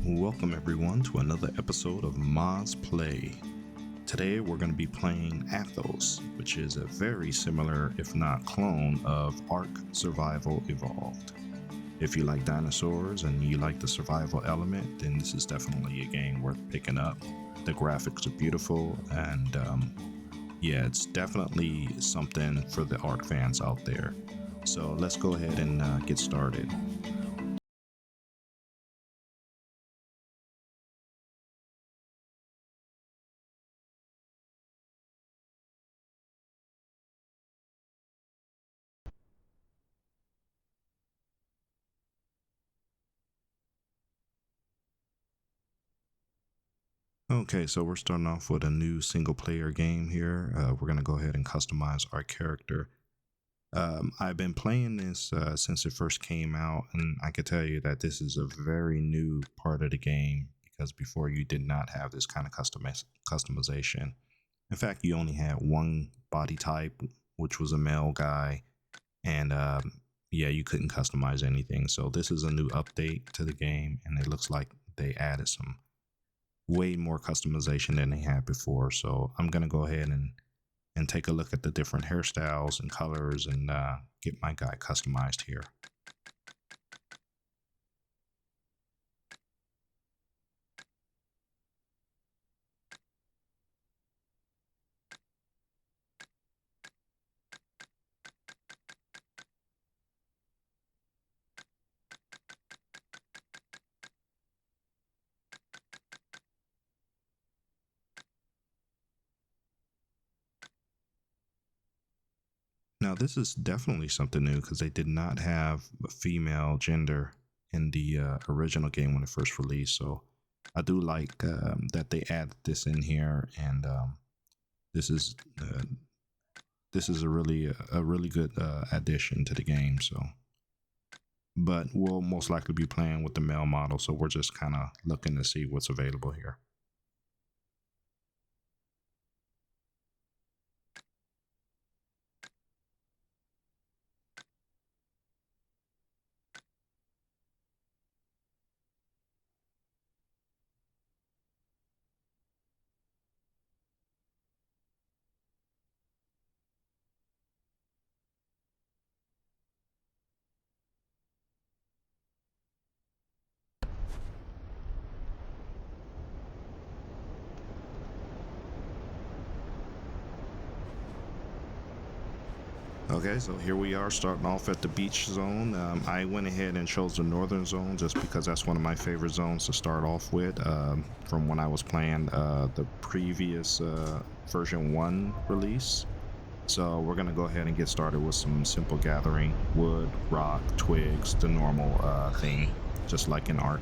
Welcome everyone to another episode of Maz Play. Today we're going to be playing Athos, which is a very similar, if not clone, of Ark Survival Evolved. If you like dinosaurs and you like the survival element, then this is definitely a game worth picking up. The graphics are beautiful, and yeah, it's definitely something for the Ark fans out there. So let's go ahead and get started. Okay, so we're starting off with a new single player game here. We're going to go ahead and customize our character. I've been playing this since it first came out, and I can tell you that this is a very new part of the game because before you did not have this kind of customization. In fact, you only had one body type, which was a male guy, and yeah, you couldn't customize anything. So this is a new update to the game, and it looks like they added some way more customization than they had before. So I'm gonna go ahead and take a look at the different hairstyles and colors and get my guy customized here. Now this is definitely something new because they did not have a female gender in the original game when it first released. So I do like that they added this in here, and this is a really good addition to the game. So, but we'll most likely be playing with the male model, so we're just kind of looking to see what's available here. Okay, so here we are starting off at the beach zone. I went ahead and chose the northern zone just because that's one of my favorite zones to start off with from when I was playing the previous version 1 release. So we're going to go ahead and get started with some simple gathering: wood, rock, twigs, the normal thing, just like in Ark.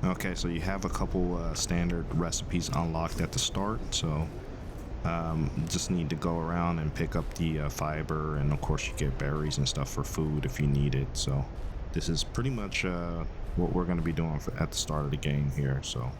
Okay, so you have a couple standard recipes unlocked at the start, so just need to go around and pick up the fiber, and of course you get berries and stuff for food if you need it. So this is pretty much what we're going to be doing at the start of the game here. So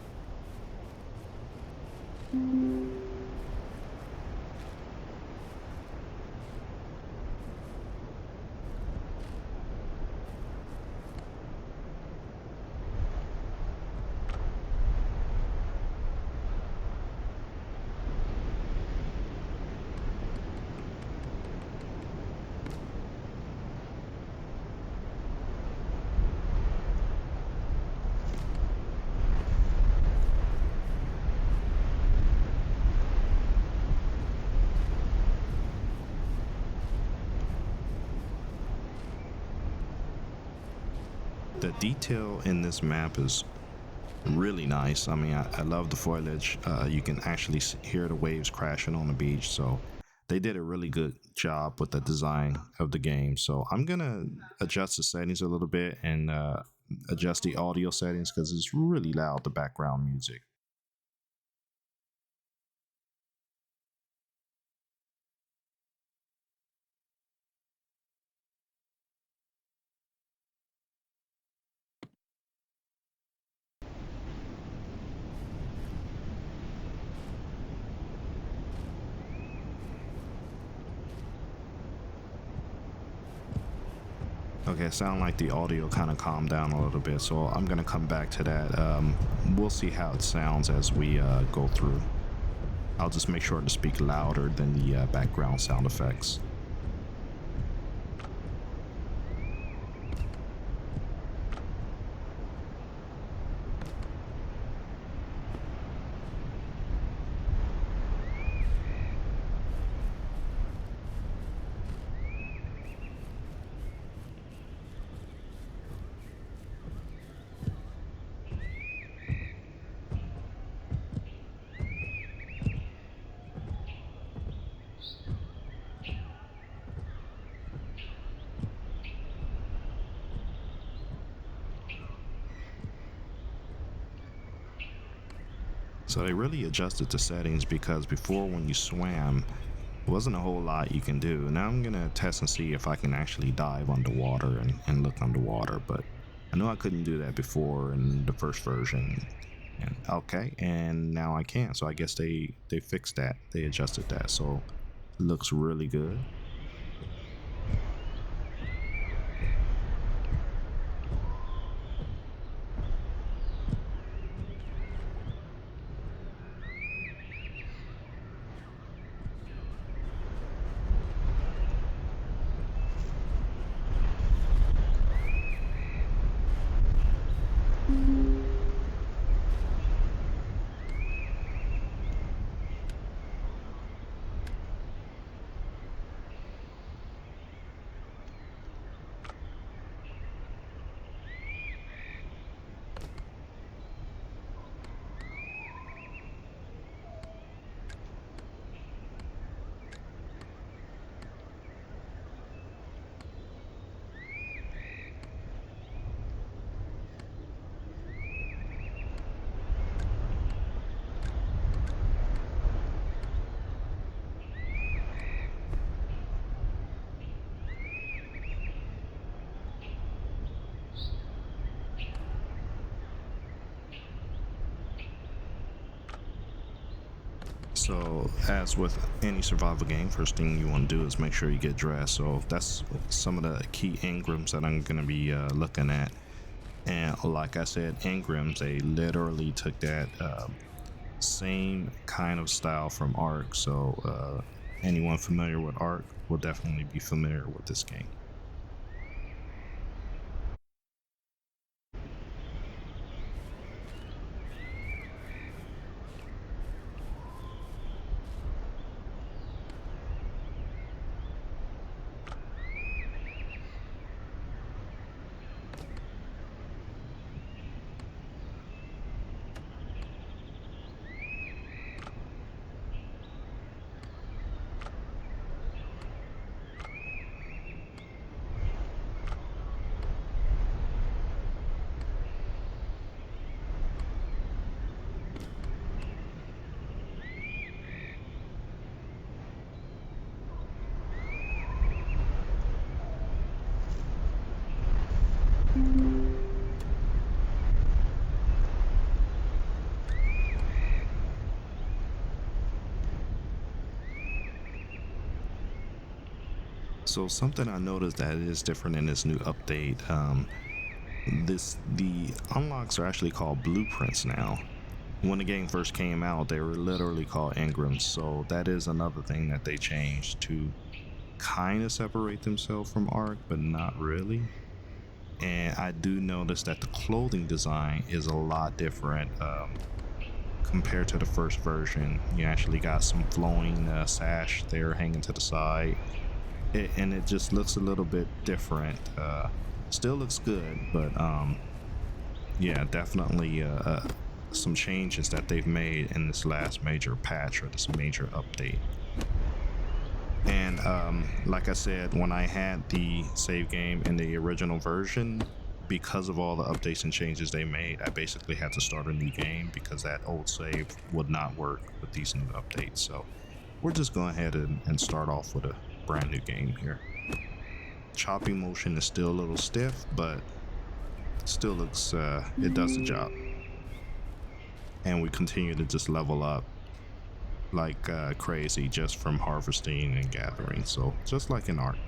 the detail in this map is really nice. I mean, I love the foliage. You can actually hear the waves crashing on the beach, so they did a really good job with the design of the game. So I'm gonna adjust the settings a little bit and adjust the audio settings because it's really loud, the background music. Okay, sound like the audio kind of calmed down a little bit, so I'm gonna come back to that. We'll see how it sounds as we go through. I'll just make sure to speak louder than the background sound effects. So they really adjusted the settings because before when you swam, there wasn't a whole lot you can do. Now I'm gonna test and see if I can actually dive underwater and look underwater, but I know I couldn't do that before in the first version. And okay, and now I can. So I guess they fixed that. They adjusted that. So it looks really good. So, as with any survival game, first thing you want to do is make sure you get dressed. So that's some of the key engrams that I'm going to be looking at. And like I said, engrams, they literally took that same kind of style from Ark. So anyone familiar with Ark will definitely be familiar with this game. So something I noticed that is different in this new update, the unlocks are actually called blueprints now. When the game first came out, they were literally called engrams. So that is another thing that they changed to kind of separate themselves from Ark, but not really. And I do notice that the clothing design is a lot different compared to the first version. You actually got some flowing sash there hanging to the side. And it just looks a little bit different. Still looks good, but yeah, definitely some changes that they've made in this last major patch or this major update. And like I said, when I had the save game in the original version, because of all the updates and changes they made, I basically had to start a new game because that old save would not work with these new updates. So we're just going ahead and start off with a brand new game here. Chopping motion is still a little stiff, but still looks, it does the job. And we continue to just level up like crazy just from harvesting and gathering. So just like in art.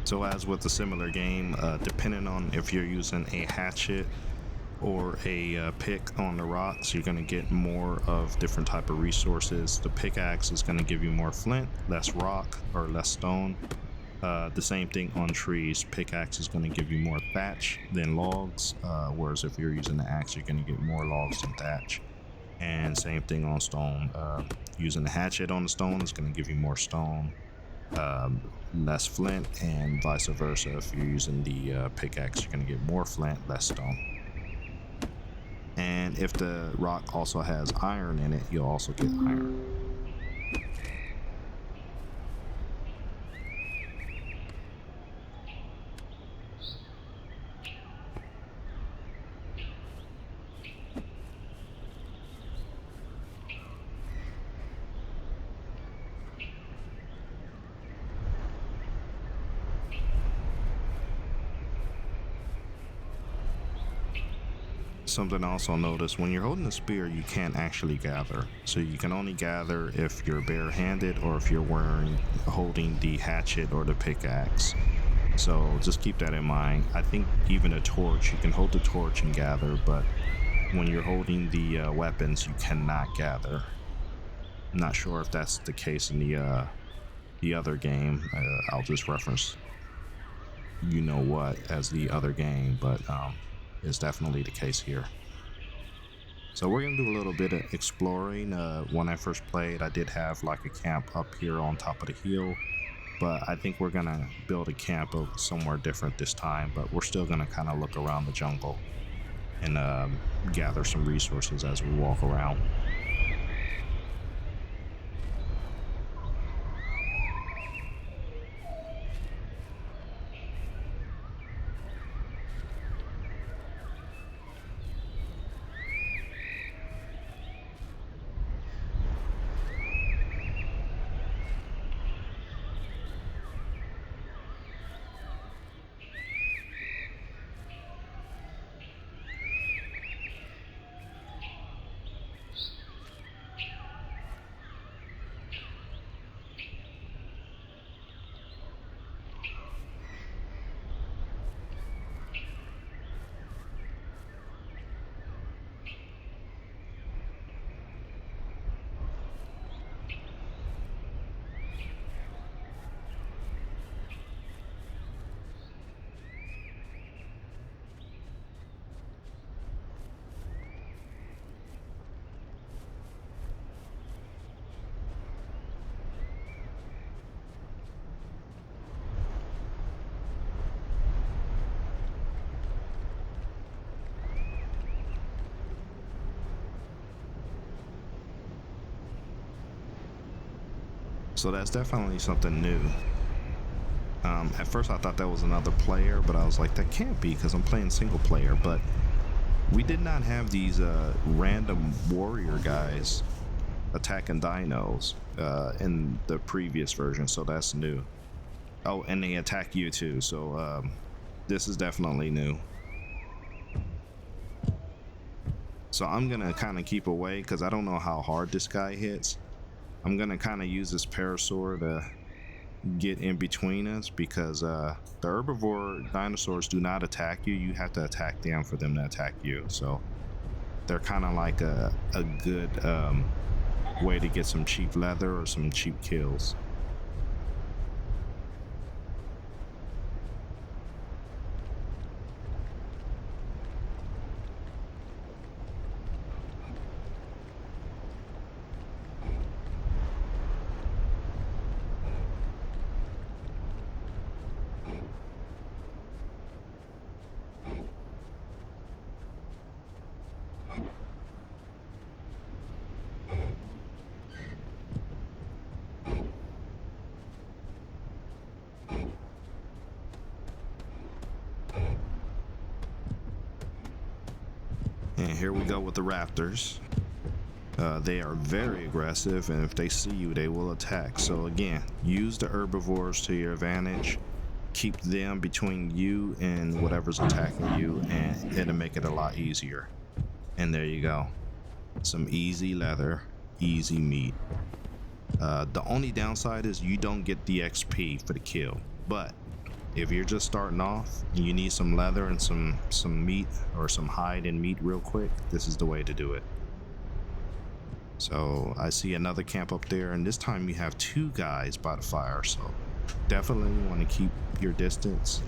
So as with a similar game, depending on if you're using a hatchet or a pick on the rocks, you're going to get more of different type of resources. The pickaxe is going to give you more flint, less rock or less stone. The same thing on trees. Pickaxe is going to give you more thatch than logs, whereas if you're using the axe, you're going to get more logs than thatch. And same thing on stone. Using the hatchet on the stone is going to give you more stone, less flint, and vice versa. If you're using the pickaxe, you're going to get more flint, less stone. And if the rock also has iron in it, you'll also get iron. Something I also noticed, when you're holding a spear, you can't actually gather. So you can only gather if you're barehanded or if you're holding the hatchet or the pickaxe. So just keep that in mind. I think even a torch, you can hold the torch and gather, but when you're holding the weapons, you cannot gather. I'm not sure if that's the case in the other game. I'll just reference you know what as the other game, but it's definitely the case here. So we're gonna do a little bit of exploring. When I first played, I did have like a camp up here on top of the hill, but I think we're gonna build a camp somewhere different this time. But we're still gonna kind of look around the jungle and gather some resources as we walk around. So that's definitely something new. At first I thought that was another player, but I was like, that can't be because I'm playing single player. But we did not have these random warrior guys attacking dinos in the previous version, so that's new. Oh, and they attack you too, so this is definitely new. So I'm gonna kind of keep away because I don't know how hard this guy hits. I'm gonna kind of use this parasaur to get in between us because the herbivore dinosaurs do not attack you. You have to attack them for them to attack you. So they're kind of like a good way to get some cheap leather or some cheap kills. And here we go with the raptors. They are very aggressive, and if they see you, they will attack. So again, use the herbivores to your advantage. Keep them between you and whatever's attacking you, and it'll make it a lot easier. And there you go. Some easy leather, easy meat. The only downside is you don't get the XP for the kill, but if you're just starting off and you need some leather and some meat or some hide and meat real quick, this is the way to do it. So I see another camp up there, and this time you have two guys by the fire, so definitely want to keep your distance.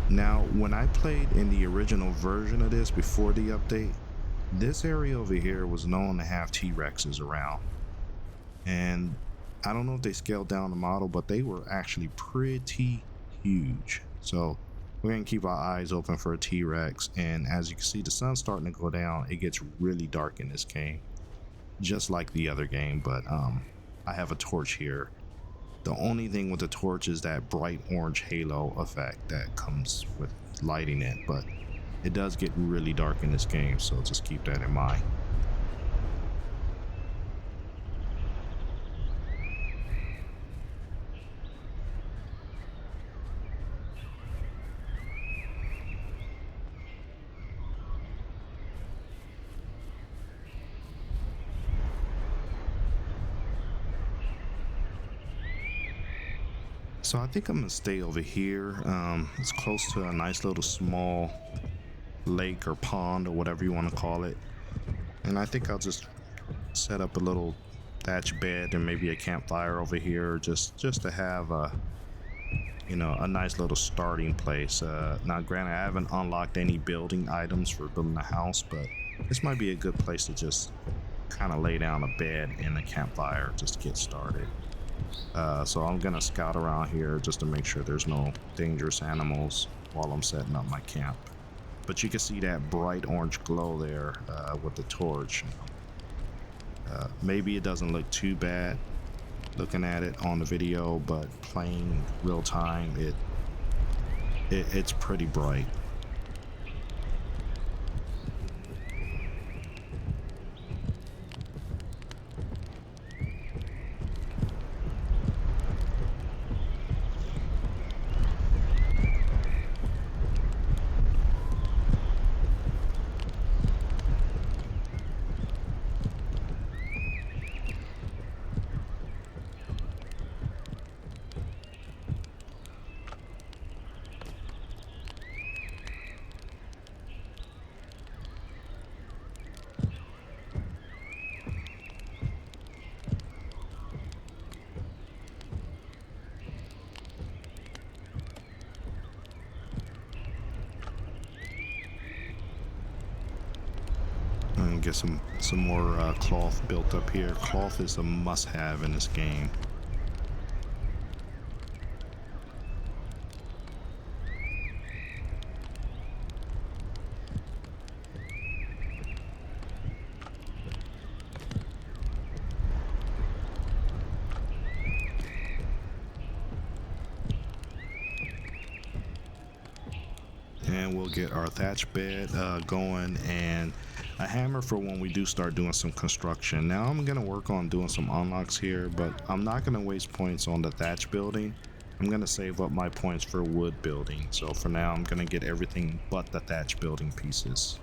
Now, when I played in the original version of this before the update, this area over here was known to have T-Rexes around, and I don't know if they scaled down the model, but they were actually pretty huge. So we're gonna keep our eyes open for a T-Rex. And as you can see, the sun's starting to go down. It gets really dark in this game, just like the other game. But I have a torch here. The only thing with the torch is that bright orange halo effect that comes with lighting it, but it does get really dark in this game, so just keep that in mind. So I think I'm gonna stay over here. It's close to a nice little small lake or pond or whatever you want to call it. And I think I'll just set up a little thatch bed and maybe a campfire over here, just to have a nice little starting place. Now granted, I haven't unlocked any building items for building a house, but this might be a good place to just kind of lay down a bed and a campfire just to get started. So I'm gonna scout around here just to make sure there's no dangerous animals while I'm setting up my camp. But you can see that bright orange glow there with the torch. Maybe it doesn't look too bad looking at it on the video, but playing real time, it's pretty bright. And get some more cloth built up here. Cloth is a must-have in this game. go get our thatch bed going, and a hammer for when we do start doing some construction. Now I'm gonna work on doing some unlocks here, but I'm not gonna waste points on the thatch building. I'm gonna save up my points for wood building. So for now, I'm gonna get everything but the thatch building pieces.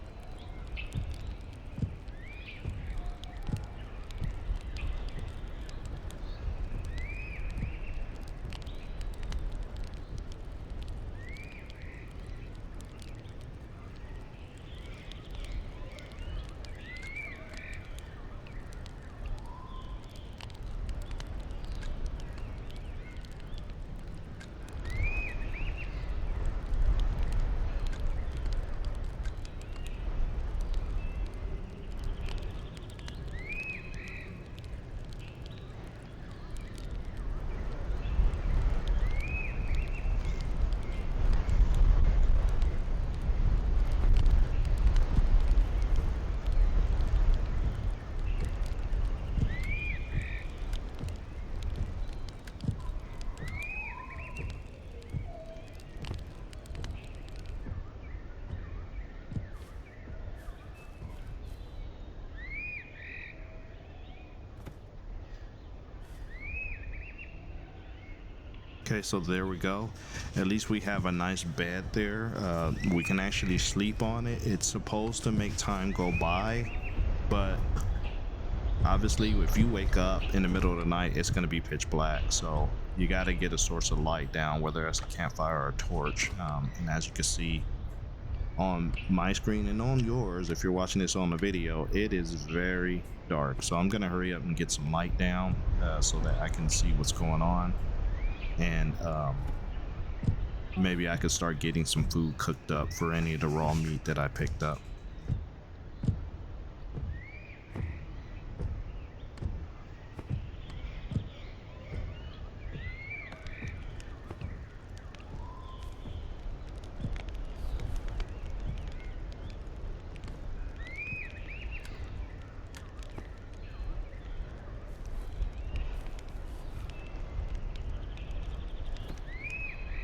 Okay, so there we go. At least we have a nice bed there. We can actually sleep on it. It's supposed to make time go by, but obviously if you wake up in the middle of the night, it's going to be pitch black. So you got to get a source of light down, whether that's a campfire or a torch. And as you can see on my screen and on yours, if you're watching this on the video, it is very dark. So I'm going to hurry up and get some light down so that I can see what's going on. And maybe I could start getting some food cooked up for any of the raw meat that I picked up.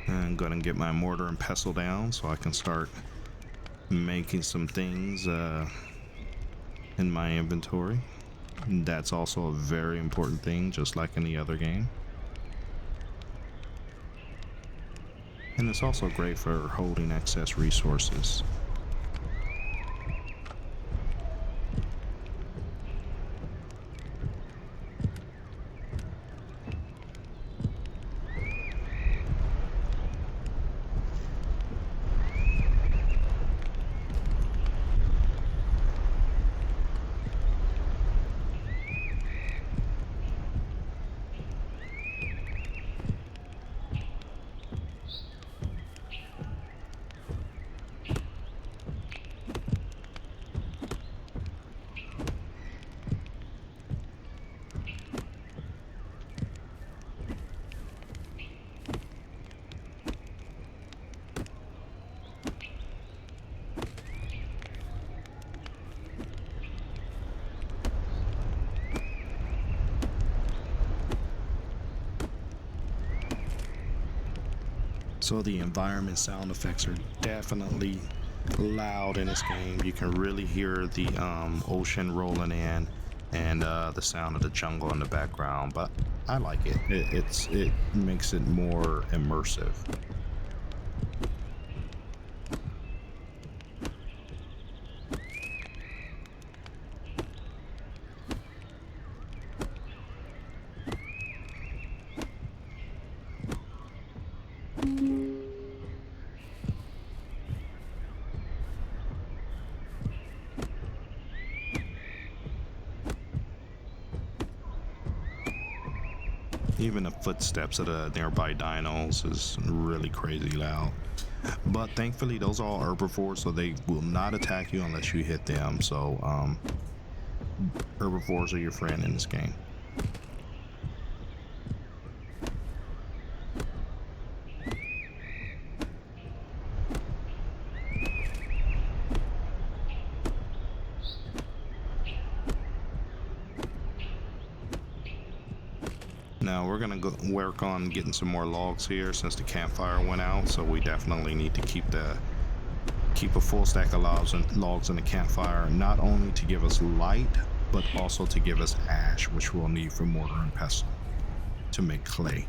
I'm gonna get my mortar and pestle down so I can start making some things in my inventory. That's also a very important thing, just like any other game. And it's also great for holding excess resources. So the environment sound effects are definitely loud in this game. You can really hear the ocean rolling in and the sound of the jungle in the background, but I like it. It makes it more immersive. Even the footsteps of the nearby dinos is really crazy loud. But thankfully those are all herbivores, so they will not attack you unless you hit them. So herbivores are your friend in this game. Now we're gonna go work on getting some more logs here since the campfire went out, so we definitely need to keep the Keep a full stack of logs in the campfire, not only to give us light, but also to give us ash, which we'll need for mortar and pestle to make clay.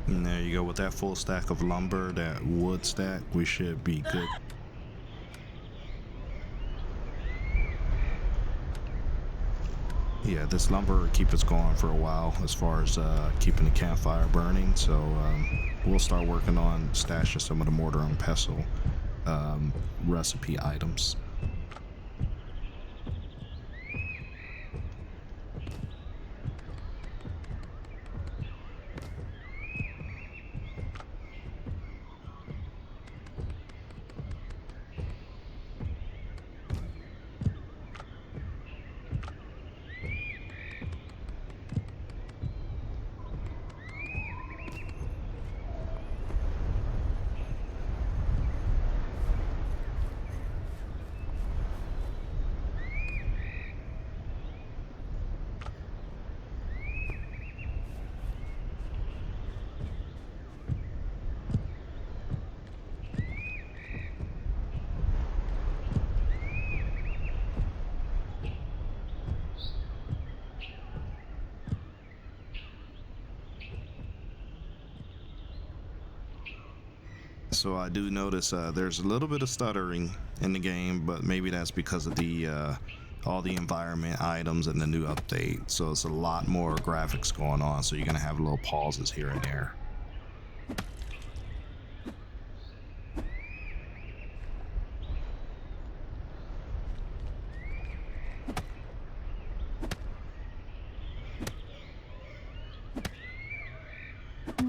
And there you go. With that full stack of lumber, that wood stack, we should be good. Yeah, this lumber will keep us going for a while as far as keeping the campfire burning. So we'll start working on stashing some of the mortar and pestle recipe items. So I do notice there's a little bit of stuttering in the game, but maybe that's because of the all the environment items and the new update. So it's a lot more graphics going on, so you're gonna have little pauses here and there.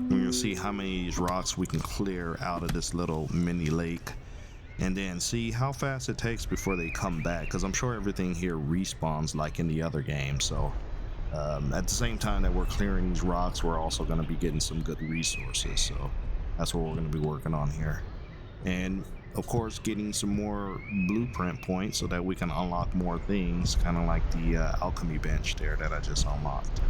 You'll see how many of these rocks we can clear out of this little mini lake, and then see how fast it takes before they come back, because I'm sure everything here respawns like in the other game. So at the same time that we're clearing these rocks, we're also going to be getting some good resources. So that's what we're going to be working on here, and of course getting some more blueprint points so that we can unlock more things, kind of like the alchemy bench there that I just unlocked.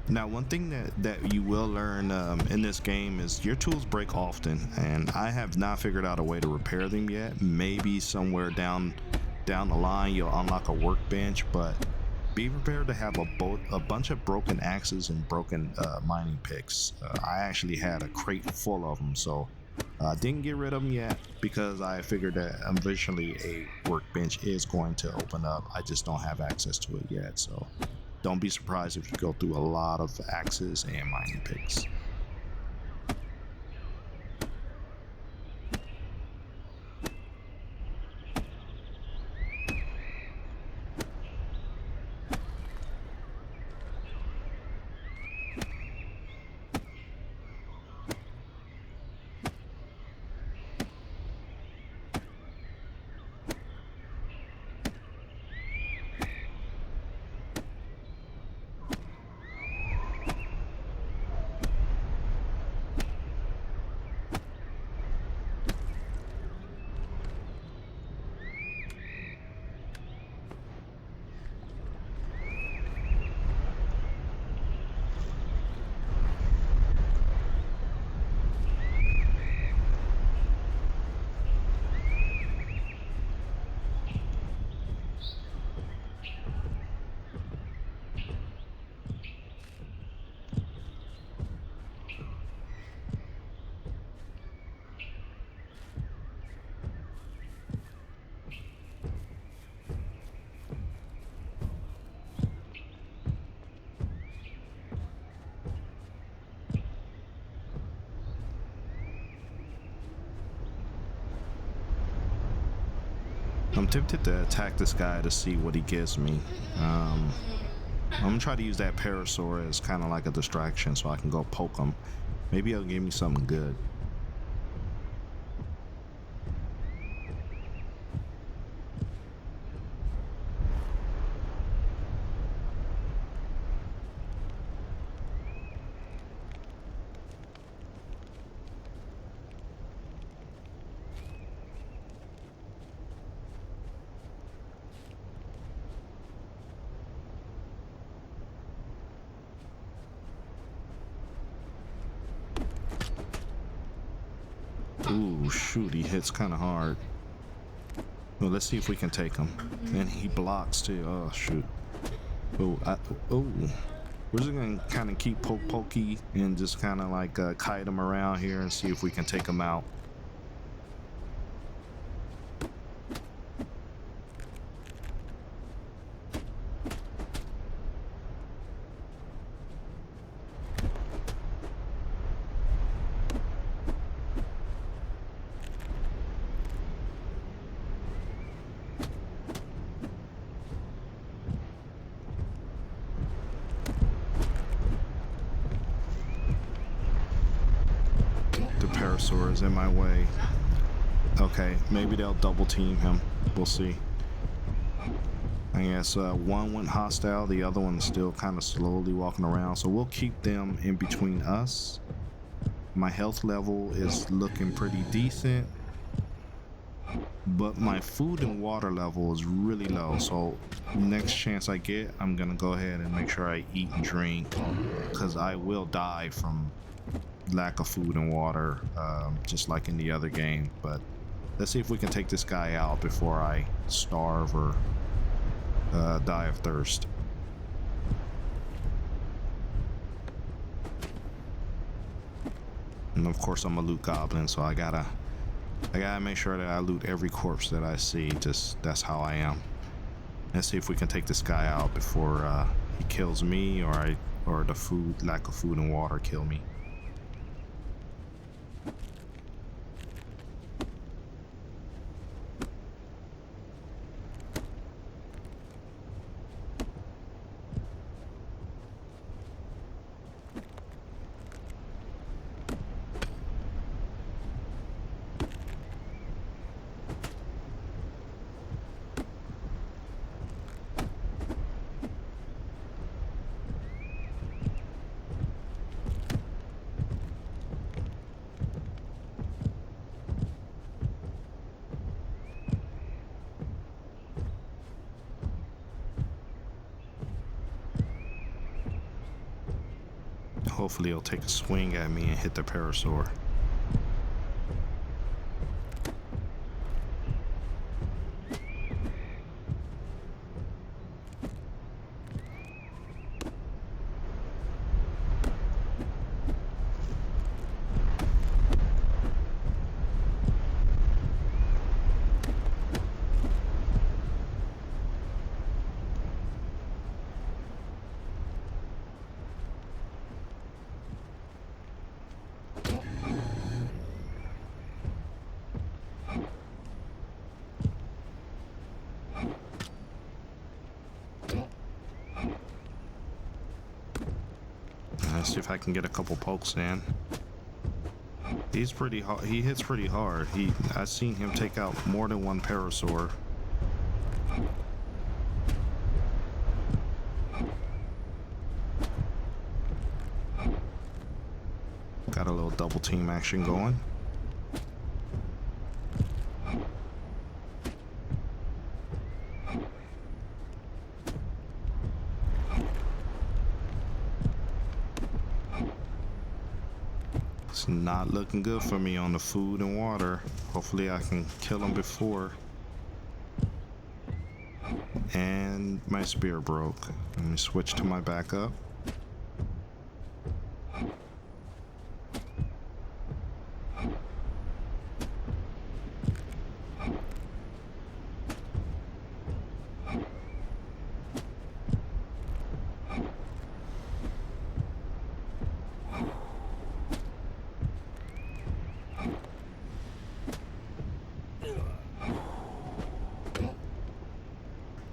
Now, one thing that you will learn in this game is your tools break often, and I have not figured out a way to repair them yet. Maybe somewhere down the line you'll unlock a workbench, but Be prepared to have a bunch of broken axes and broken mining picks. I actually had a crate full of them, so I didn't get rid of them yet because I figured that eventually a workbench is going to open up. I just don't have access to it yet, so don't be surprised if you go through a lot of axes and mining picks. I'm tempted to attack this guy to see what he gives me. I'm gonna try to use that Parasaur as kind of like a distraction so I can go poke him. Maybe he'll give me something good. Ooh, shoot, he hits kind of hard. Well, let's see if we can take him. And he blocks too. Oh, shoot. Oh, we're just gonna kind of keep pokey and just kind of like kite him around here and see if we can take him out. Parasaur is in my way. Okay, maybe they'll double team him. We'll see. I guess one went hostile, the other one's still kind of slowly walking around, so we'll keep them in between us. My health level is looking pretty decent, but my food and water level is really low, so next chance I get, I'm gonna go ahead and make sure I eat and drink, because I will die from lack of food and water, just like in the other game. But let's see if we can take this guy out before I starve or die of thirst. And of course I'm a loot goblin, so I gotta make sure that I loot every corpse that I see. Just that's how I am. Let's see if we can take this guy out before he kills me, or the lack of food and water kill me. Hopefully he'll take a swing at me and hit the Parasaur. See if I can get a couple pokes in. He's pretty hard. He hits pretty hard. I've seen him take out more than one parasaur. Got a little double team action going. It's not looking good for me on the food and water. Hopefully I can kill him before. And my spear broke. Let me switch to my backup.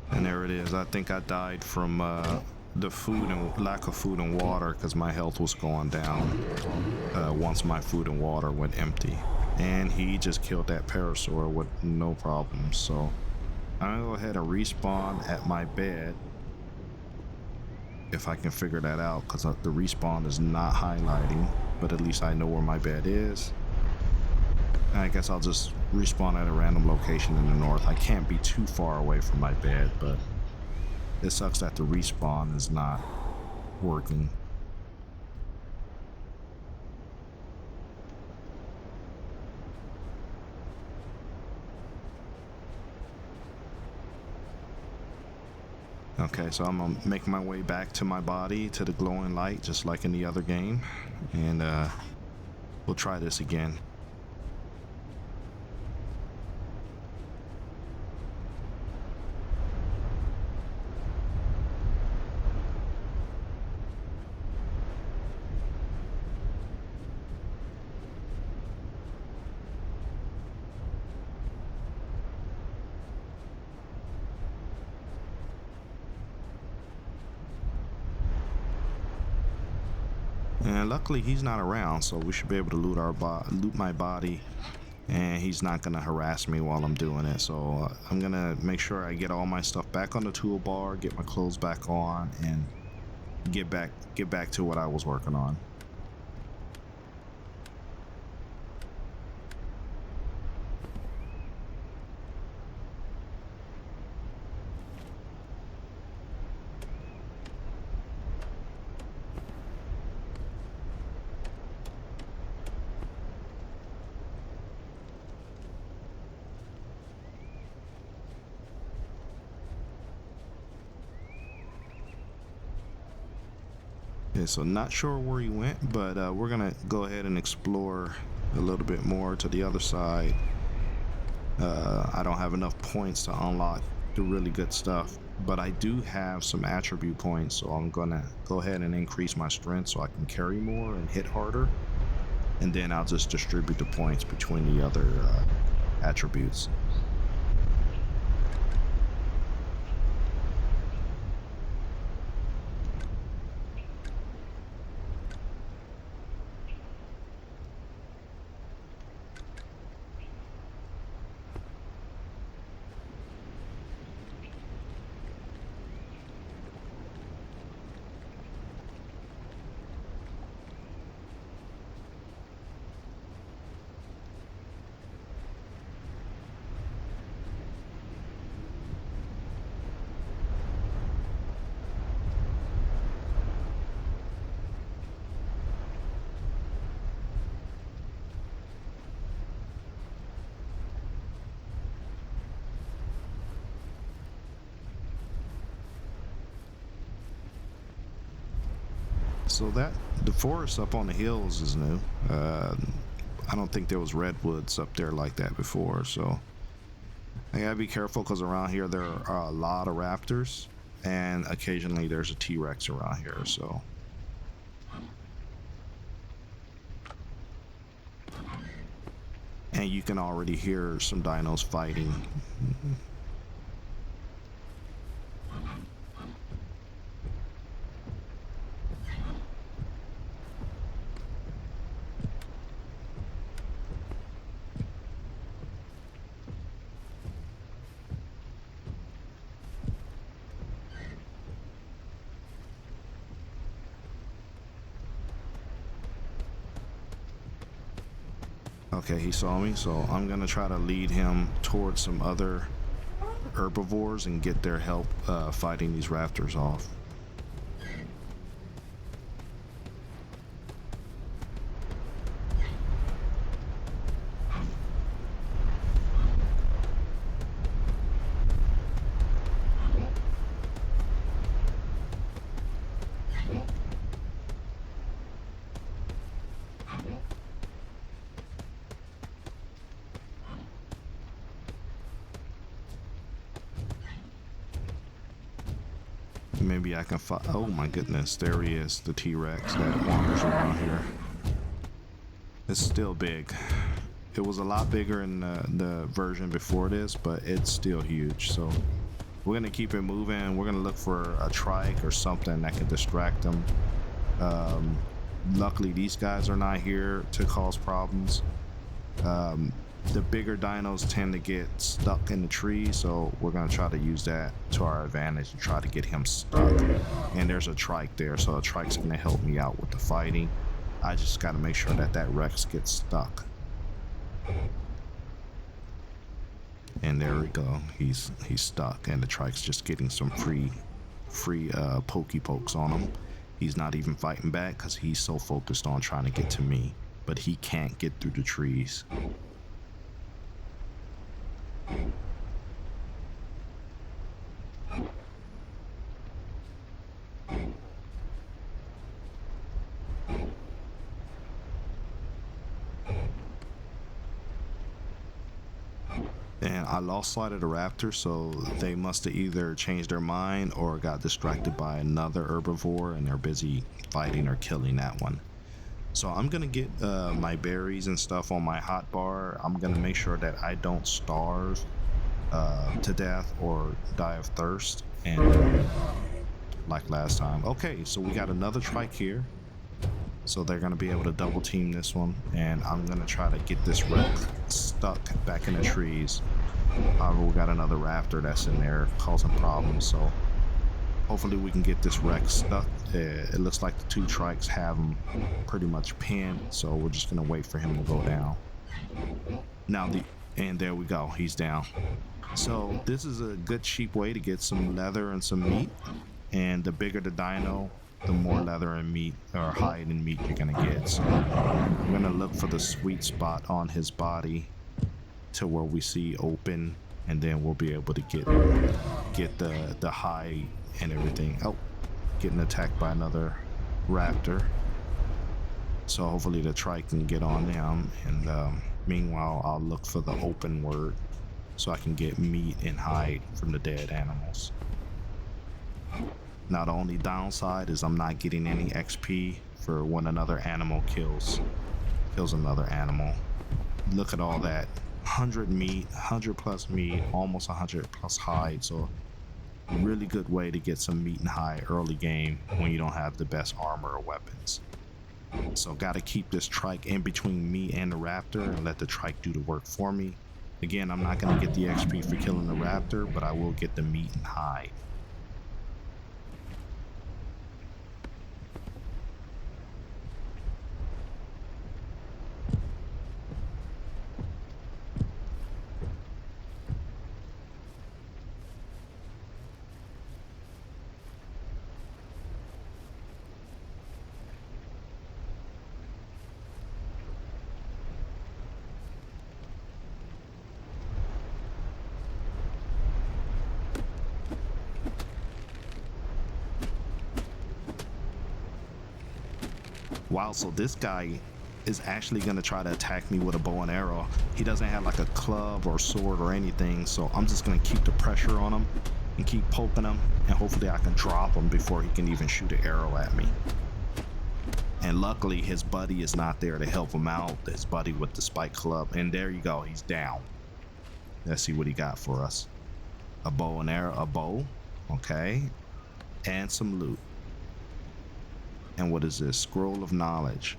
And there it is. I think I died from the food and lack of food and water because my health was going down once my food and water went empty. And he just killed that parasaur with no problem. So I'm gonna go ahead and respawn at my bed if I can figure that out, because the respawn is not highlighting, but at least I know where my bed is. I guess I'll just respawn at a random location in the north. I can't be too far away from my bed, but it sucks that the respawn is not working. Okay, so I'm gonna make my way back to my body, to the glowing light, just like in the other game, and we'll try this again. And luckily he's not around, so we should be able to loot my body, and he's not gonna harass me while I'm doing it. So I'm gonna make sure I get all my stuff back on the toolbar, get my clothes back on, and get back to what I was working on. Okay, so not sure where he went, but we're gonna go ahead and explore a little bit more to the other side. I don't have enough points to unlock the really good stuff, but I do have some attribute points, so I'm gonna go ahead and increase my strength so I can carry more and hit harder, and then I'll just distribute the points between the other attributes. So the forest up on the hills is new. I don't think there was redwoods up there like that before, so I gotta be careful because around here there are a lot of raptors, and occasionally there's a T-Rex around here, so. And you can already hear some dinos fighting. Okay, he saw me, so I'm gonna try to lead him towards some other herbivores and get their help fighting these raptors off. Maybe I can fight. Oh my goodness, there he is, the T-Rex that wanders around here. It's still big. It was a lot bigger in the version before this, but it's still huge. So we're gonna keep it moving. We're gonna look for a trike or something that can distract them. Luckily, these guys are not here to cause problems. The bigger dinos tend to get stuck in the tree, so we're gonna try to use that to our advantage and try to get him stuck. And there's a trike there, so a trike's gonna help me out with the fighting. I just gotta make sure that that Rex gets stuck. And there we go. He's stuck, and the trike's just getting some free pokey pokes on him. He's not even fighting back because he's so focused on trying to get to me, but he can't get through the trees. And I lost sight of the raptor, so they must have either changed their mind or got distracted by another herbivore and they're busy fighting or killing that one. So I'm gonna get my berries and stuff on my hot bar. I'm gonna make sure that I don't starve to death or die of thirst, and like last time. Okay, so we got another trike here, so they're gonna be able to double team this one, and I'm gonna try to get this Rex stuck back in the trees. We got another raptor that's in there causing problems, so hopefully we can get this Rex stuck. It looks like the two trikes have him pretty much pinned, so we're just gonna wait for him to go down. Now and there we go, he's down. So this is a good cheap way to get some leather and some meat, and the bigger the dino, the more leather and meat or hide and meat you're gonna get. So I'm gonna look for the sweet spot on his body to where we see open, and then we'll be able to get the hide and everything. Oh, getting attacked by another raptor. So hopefully the trike can get on them, and meanwhile I'll look for the open word so I can get meat and hide from the dead animals. Now the only downside is I'm not getting any XP for when another animal kills another animal. Look at all that. 100 meat, 100 plus meat, almost 100 plus hide. So really good way to get some meat and hide early game when you don't have the best armor or weapons. So gotta keep this trike in between me and the raptor and let the trike do the work for me. Again, I'm not gonna get the XP for killing the raptor, but I will get the meat and hide. Wow, so this guy is actually gonna try to attack me with a bow and arrow. He doesn't have like a club or sword or anything, so I'm just gonna keep the pressure on him and keep poking him, and hopefully I can drop him before he can even shoot an arrow at me. And luckily his buddy is not there to help him out, his buddy with the spike club, and there you go, he's down. Let's see what he got for us. A bow and arrow, a bow, okay, and some loot. And what is this? Scroll of knowledge.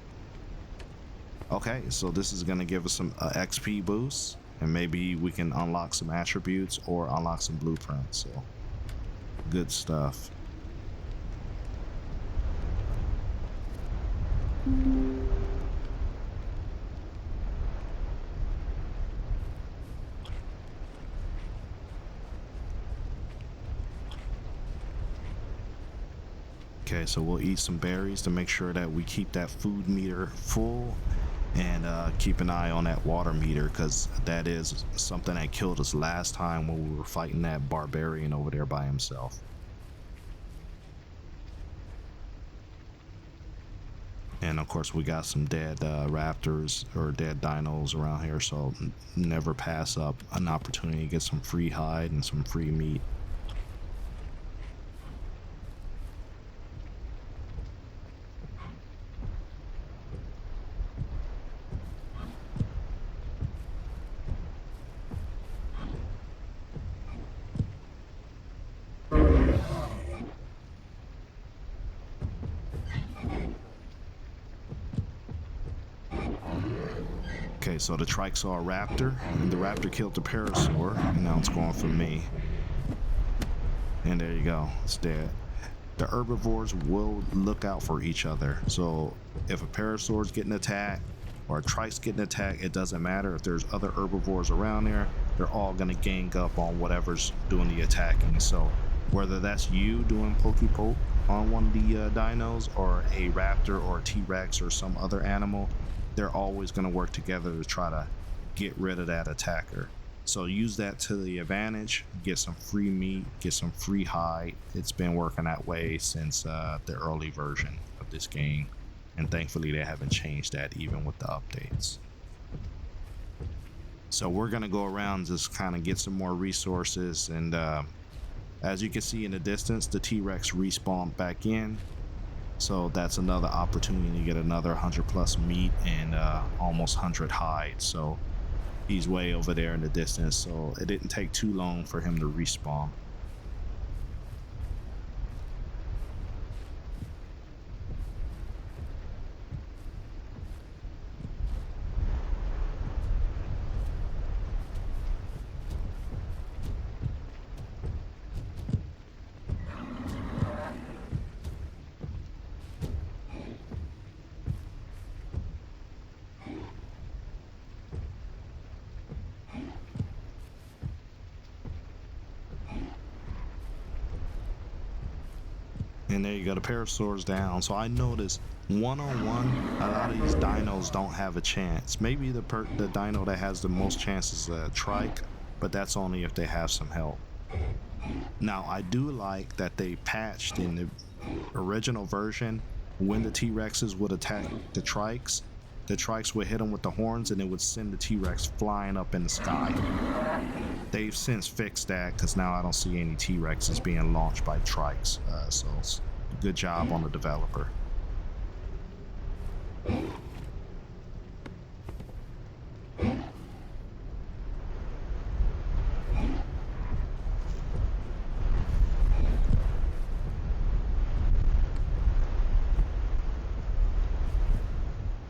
Okay, so this is gonna give us some XP boost, and maybe we can unlock some attributes or unlock some blueprints. So good stuff. Okay, so we'll eat some berries to make sure that we keep that food meter full, and keep an eye on that water meter, because that is something that killed us last time when we were fighting that barbarian over there by himself. And of course we got some dead raptors or dead dinos around here, so never pass up an opportunity to get some free hide and some free meat. Okay, so the trike saw a raptor, and the raptor killed the parasaur, and now it's going for me. And there you go, it's dead. The herbivores will look out for each other, so if a parasaur's getting attacked or a trike's getting attacked, it doesn't matter. If there's other herbivores around there, they're all gonna gang up on whatever's doing the attacking. So whether that's you doing pokey poke on one of the dinos, or a raptor or a T-Rex or some other animal, they're always going to work together to try to get rid of that attacker. So use that to the advantage, get some free meat, get some free hide. It's been working that way since the early version of this game, and thankfully they haven't changed that even with the updates. So we're going to go around, just kind of get some more resources, and as you can see in the distance, the T-Rex respawned back in. So that's another opportunity to get another 100 plus meat and almost 100 hide. So he's way over there in the distance, so it didn't take too long for him to respawn. And there you go, the parasaur's down. So I noticed one-on-one, a lot of these dinos don't have a chance. Maybe the dino that has the most chances is a trike, but that's only if they have some help. Now I do like that they patched in the original version, when the T-Rexes would attack the trikes would hit them with the horns, and it would send the T-Rex flying up in the sky. They've since fixed that, because now I don't see any T-Rexes being launched by trikes, so it's a good job on the developer.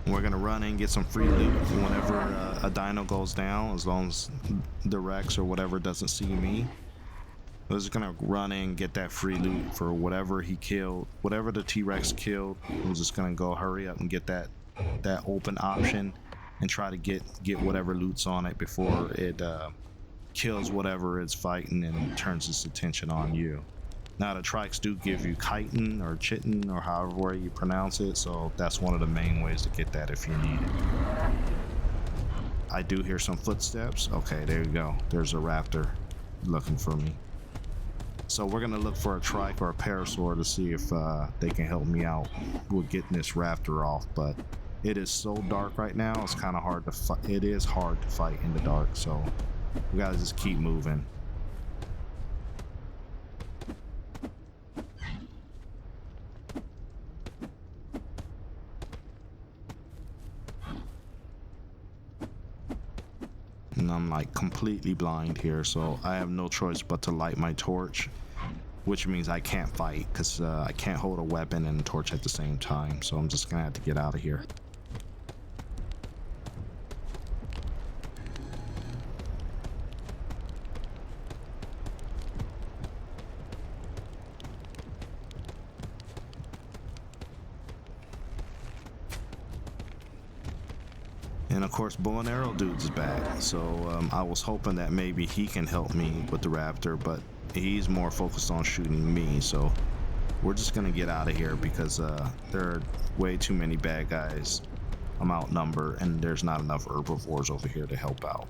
We're gonna run in and get some free loot whenever a dino goes down, as long as the Rex or whatever doesn't see me. We're just gonna run in and get that free loot for whatever he killed, whatever the T-Rex killed. I'm just gonna go hurry up and get that open option and try to get whatever loot's on it before it kills whatever it's fighting and turns its attention on you. Now the trikes do give you chitin or chitin or however way you pronounce it, so that's one of the main ways to get that if you need it. I do hear some footsteps. Okay, there you go. There's a raptor looking for me. So we're gonna look for a trike or a parasaur to see if they can help me out with getting this raptor off, but it is so dark right now, it's kind of hard to fight. It is hard to fight in the dark, so we gotta just keep moving. And I'm like completely blind here, so I have no choice but to light my torch, which means I can't fight because I can't hold a weapon and a torch at the same time, so I'm just gonna have to get out of here. And of course, bow and arrow dude's is back, so I was hoping that maybe he can help me with the raptor, but he's more focused on shooting me, so we're just gonna get out of here because there are way too many bad guys. I'm outnumbered, and there's not enough herbivores over here to help out.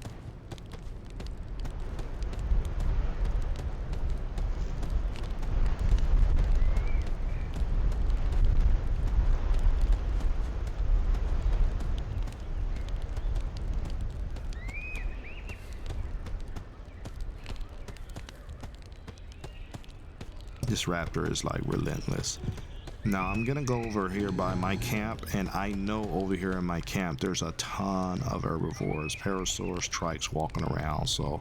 This raptor is like relentless. Now I'm gonna go over here by my camp, and I know over here in my camp there's a ton of herbivores, parasaurs, trikes walking around, so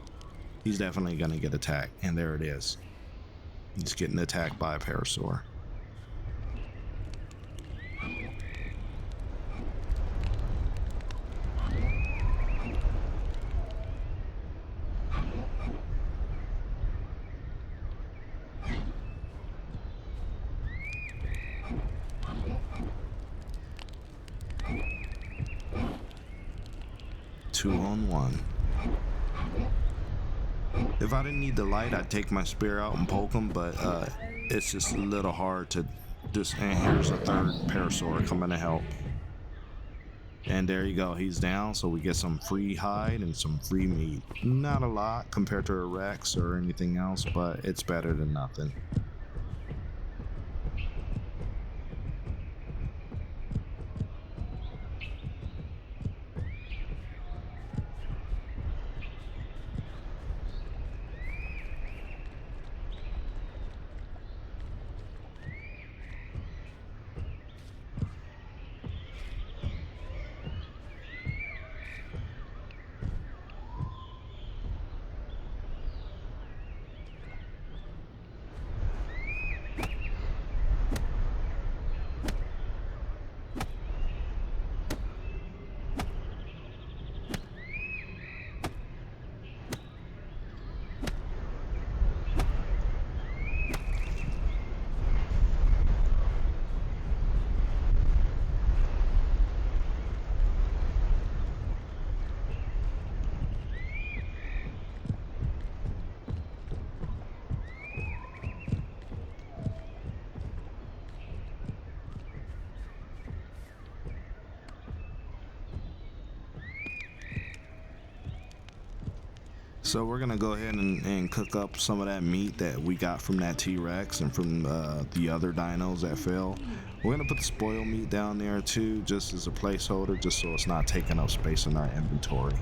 he's definitely gonna get attacked. And there it is. He's getting attacked by a parasaur. Two on one. If I didn't need the light, I'd take my spear out and poke him, but it's just a little hard to just. And here's a third parasaur coming to help. And there you go, he's down, so we get some free hide and some free meat. Not a lot compared to a Rex or anything else, but it's better than nothing. So we're gonna go ahead and cook up some of that meat that we got from that T-Rex and from the other dinos that fell. We're gonna put the spoiled meat down there too, just as a placeholder, just so it's not taking up space in our inventory.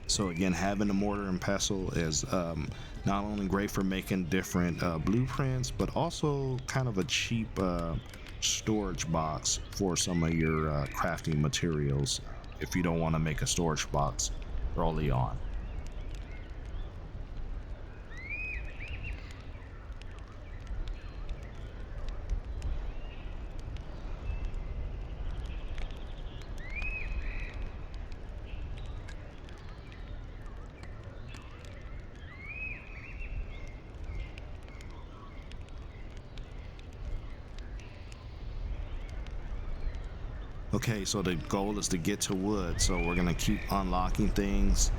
So again, having a mortar and pestle is not only great for making different blueprints, but also kind of a cheap storage box for some of your crafting materials if you don't want to make a storage box early on. Okay, so the goal is to get to wood, so we're gonna keep unlocking things.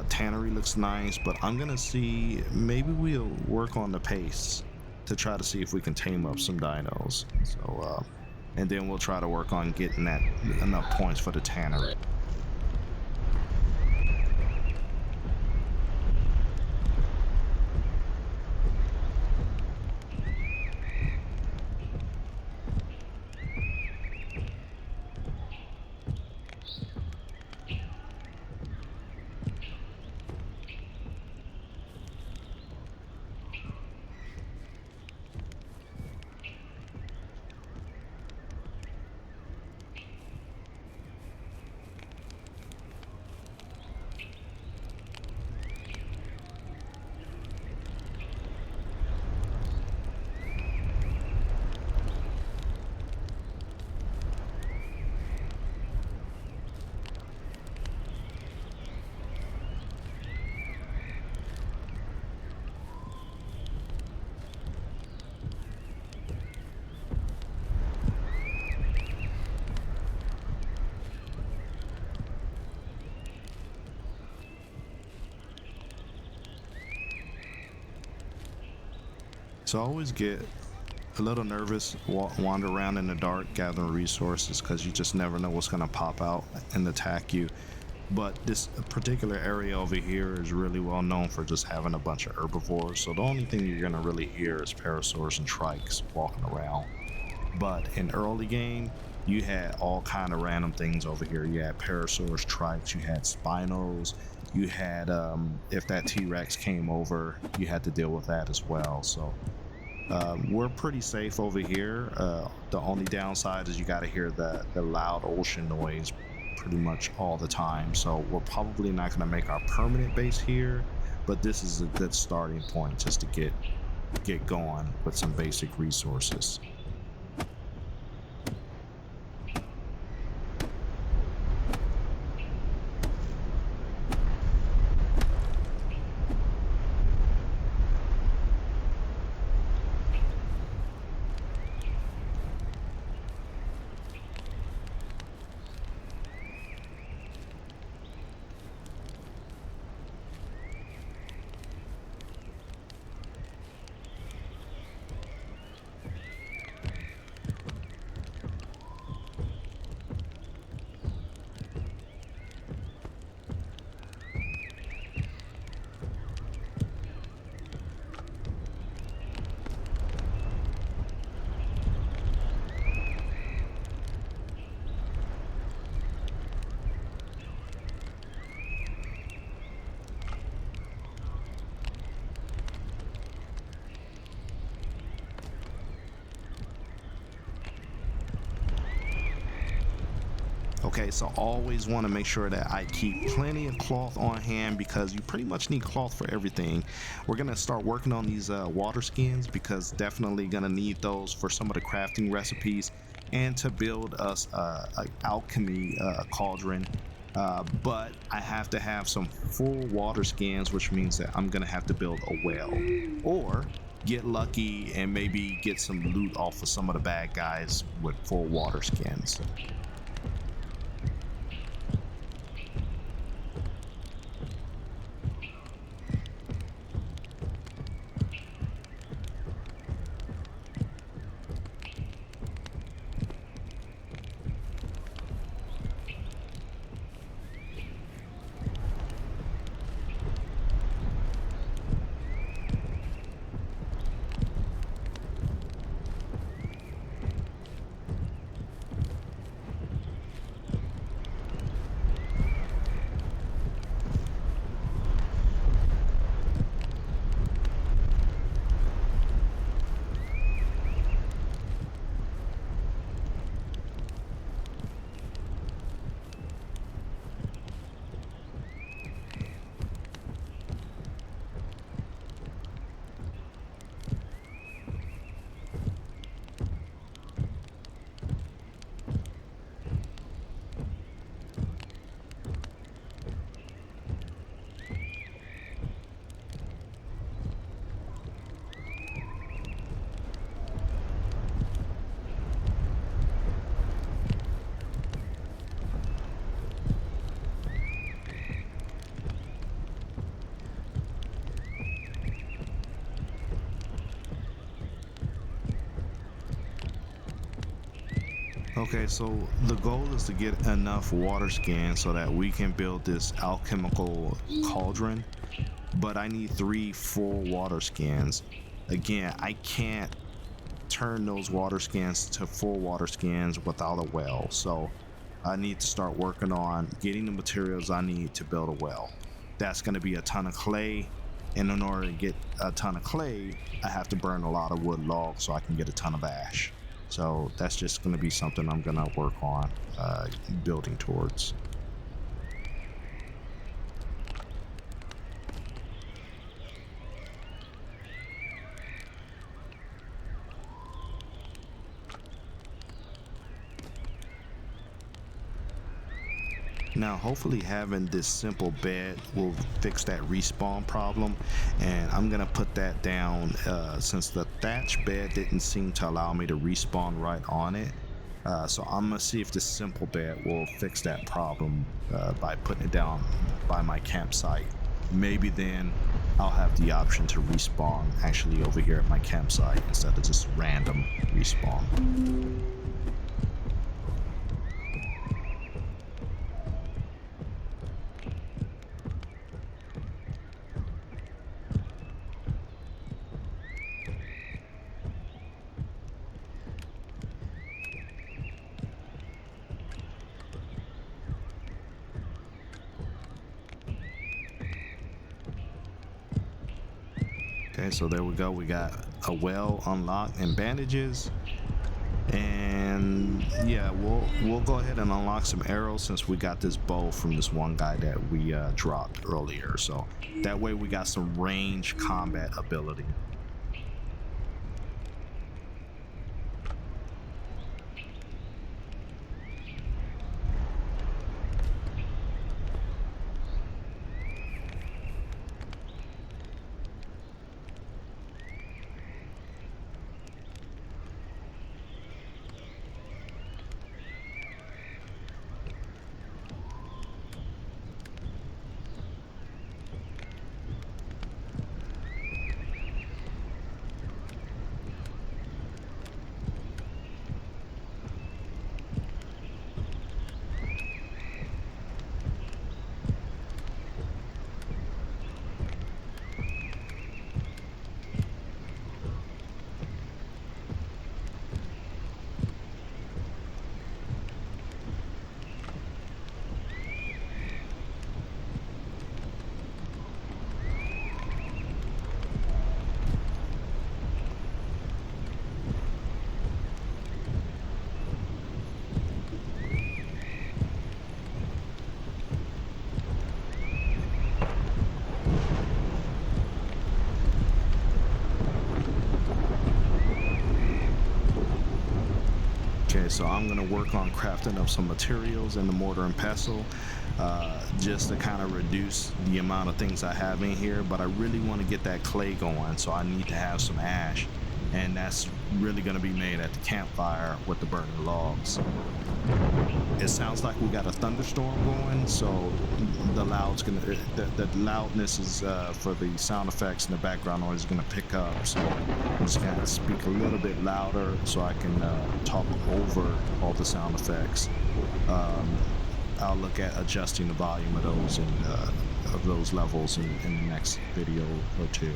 Tannery looks nice, but I'm gonna see, maybe we'll work on the pace to try to see if we can tame up some dinos. So and then we'll try to work on getting that enough points for the tannery. So I always get a little nervous, wander around in the dark gathering resources, because you just never know what's going to pop out and attack you. But this particular area over here is really well known for just having a bunch of herbivores, so the only thing you're going to really hear is parasaurs and trikes walking around. But in early game, you had all kind of random things over here. You had parasaurs, trikes, you had spinos, you had if that T-Rex came over, you had to deal with that as well. So we're pretty safe over here. The only downside is you got to hear the loud ocean noise pretty much all the time. So we're probably not going to make our permanent base here, but this is a good starting point just to get going with some basic resources. Okay, so always want to make sure that I keep plenty of cloth on hand, because you pretty much need cloth for everything. We're gonna start working on these water skins, because definitely gonna need those for some of the crafting recipes and to build us an alchemy cauldron. But I have to have some full water skins, which means that I'm gonna have to build a well, or get lucky and maybe get some loot off of some of the bad guys with full water skins. Okay, so the goal is to get enough water skins so that we can build this alchemical cauldron, but I need 3 full water skins. Again, I can't turn those water skins to full water skins without a well, so I need to start working on getting the materials I need to build a well. That's going to be a ton of clay, and in order to get a ton of clay, I have to burn a lot of wood logs so I can get a ton of ash. So that's just going to be something I'm going to work on building towards. Now, hopefully having this simple bed will fix that respawn problem, and I'm gonna put that down since the thatch bed didn't seem to allow me to respawn right on it. So I'm gonna see if this simple bed will fix that problem by putting it down by my campsite. Maybe then I'll have the option to respawn actually over here at my campsite instead of just random respawn. Okay, so there we go. We got a well unlocked and bandages. And yeah, we'll go ahead and unlock some arrows since we got this bow from this one guy that we dropped earlier. So that way we got some range combat ability. Okay, so I'm gonna work on crafting up some materials in the mortar and pestle, just to kind of reduce the amount of things I have in here. But I really want to get that clay going, so I need to have some ash, and that's really gonna be made at the campfire with the burning logs. It sounds like we got a thunderstorm going, so the loudness is for the sound effects and the background noise is gonna pick up. So I'm just gonna speak a little bit louder so I can talk over all the sound effects. I'll look at adjusting the volume of those levels in the next video or two.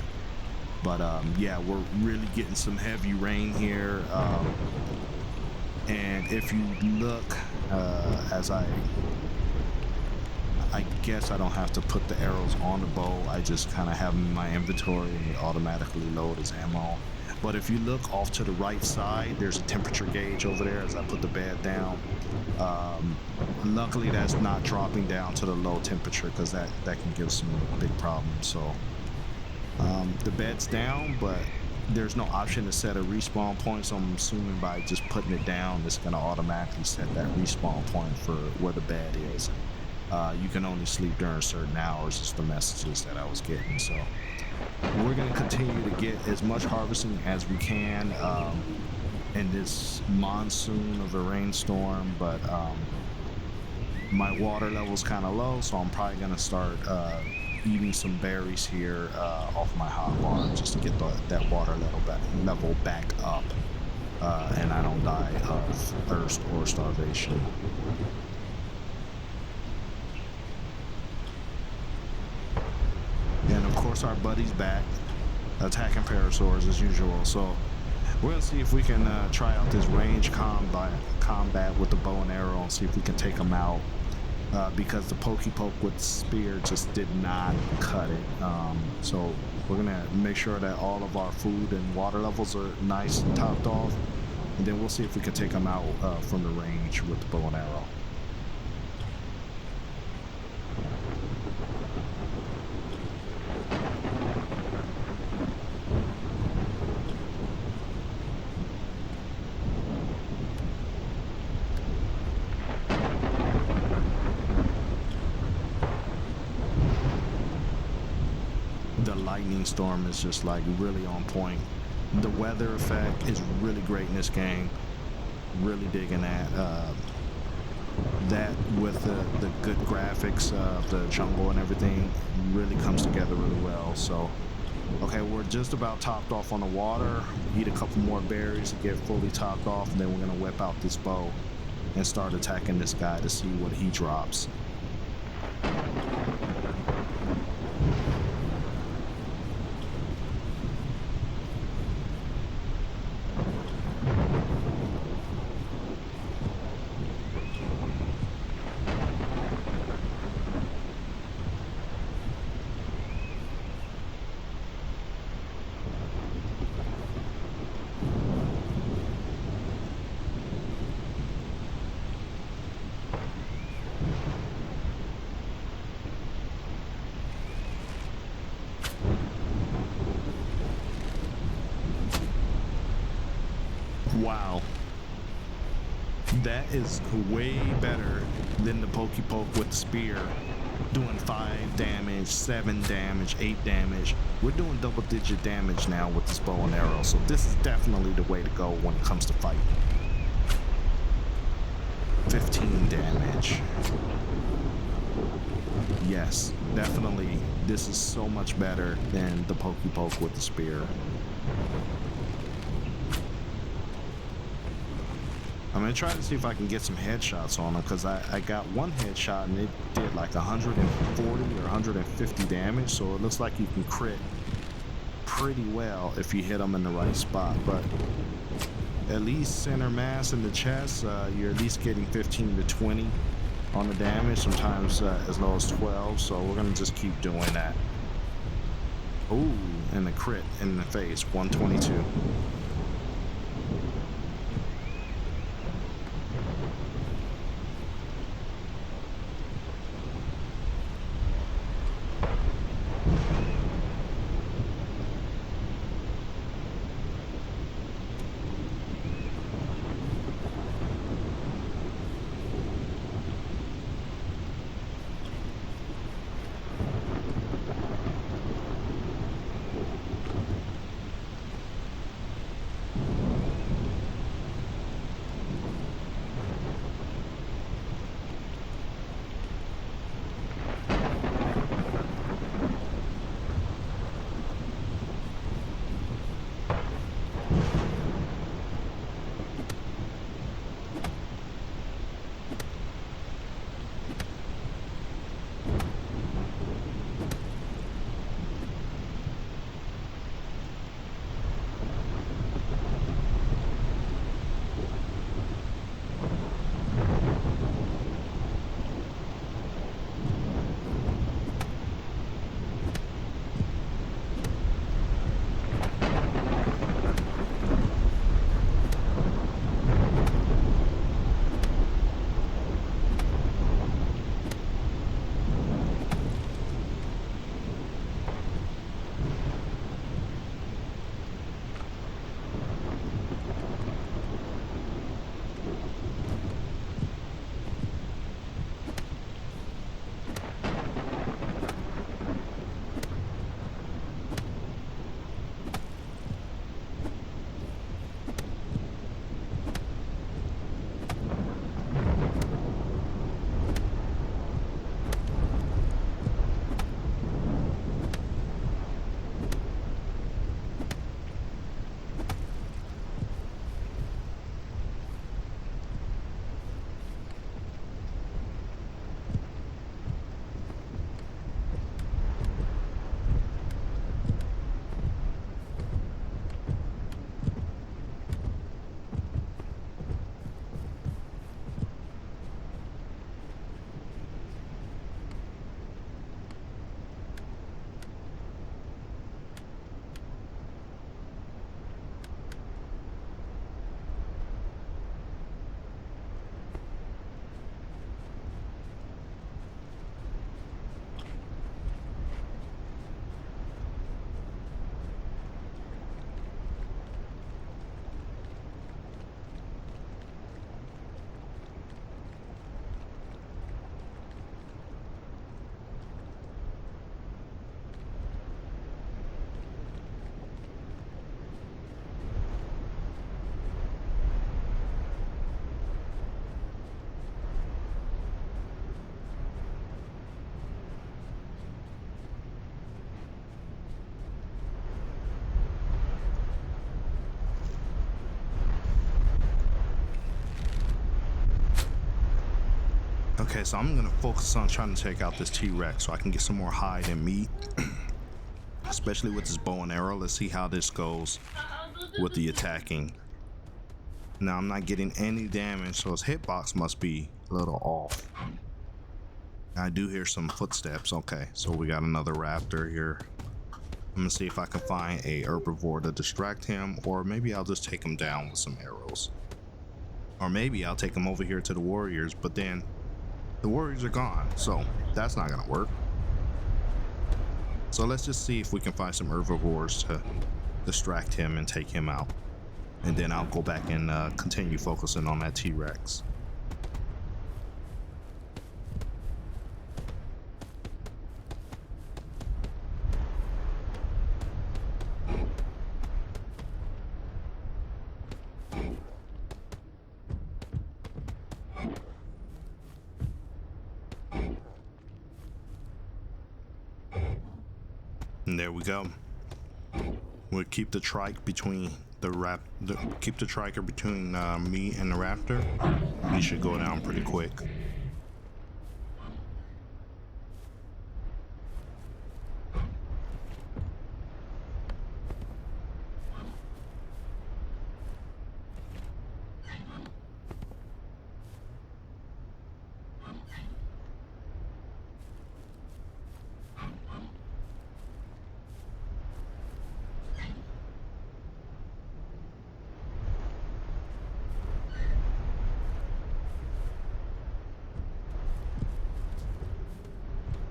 But yeah, we're really getting some heavy rain here. And if you look, as I guess I don't have to put the arrows on the bow. I just kind of have them in my inventory and they automatically load as ammo. But if you look off to the right side, there's a temperature gauge over there as I put the bed down. Luckily that's not dropping down to the low temperature, because that can give some big problems. So the bed's down, but there's no option to set a respawn point, so I'm assuming by just putting it down, it's going to automatically set that respawn point for where the bed is. You can only sleep during certain hours, is the messages that I was getting. So we're going to continue to get as much harvesting as we can in this monsoon of a rainstorm, but my water level's kind of low, so I'm probably going to start eating some berries here off my hotbar just to get that water level back up, and I don't die of thirst or starvation. And of course our buddy's back attacking parasaurs as usual, so we're gonna see if we can try out this range combat with the bow and arrow and see if we can take them out. Because the pokey poke with the spear just did not cut it. So we're gonna make sure that all of our food and water levels are nice and topped off, and then we'll see if we can take them out from the range with the bow and arrow. The lightning storm is just like really on point. The weather effect is really great in this game. Really digging that. that with the good graphics of the jungle and everything really comes together really well. So okay, we're just about topped off on the water. Eat a couple more berries to get fully topped off, and then we're gonna whip out this bow and start attacking this guy to see what he drops. Wow, that is way better than the pokey poke with the spear, doing 5 damage, 7 damage, 8 damage. We're doing double digit damage now with this bow and arrow, so this is definitely the way to go when it comes to fighting. 15 damage. Yes, definitely this is so much better than the pokey poke with the spear. I'm gonna try to see if I can get some headshots on him, because I got one headshot and it did like 140 or 150 damage, so it looks like you can crit pretty well if you hit them in the right spot. But at least center mass in the chest, you're at least getting 15 to 20 on the damage, sometimes as low as 12, so we're gonna just keep doing that. Ooh, and the crit in the face, 122. Okay, so I'm gonna focus on trying to take out this T-Rex so I can get some more hide and meat, especially with this bow and arrow. Let's see how this goes with the attacking. Now I'm not getting any damage, so his hitbox must be a little off. I do hear some footsteps. Okay, so we got another raptor here. I'm gonna see if I can find a herbivore to distract him, or maybe I'll just take him down with some arrows. Or maybe I'll take him over here to the warriors, but then the warriors are gone, so that's not gonna work. So let's just see if we can find some herbivores to distract him and take him out. And then I'll go back and continue focusing on that T-Rex. And there we go. We'll keep the trike between keep the triker between me and the raptor. He should go down pretty quick.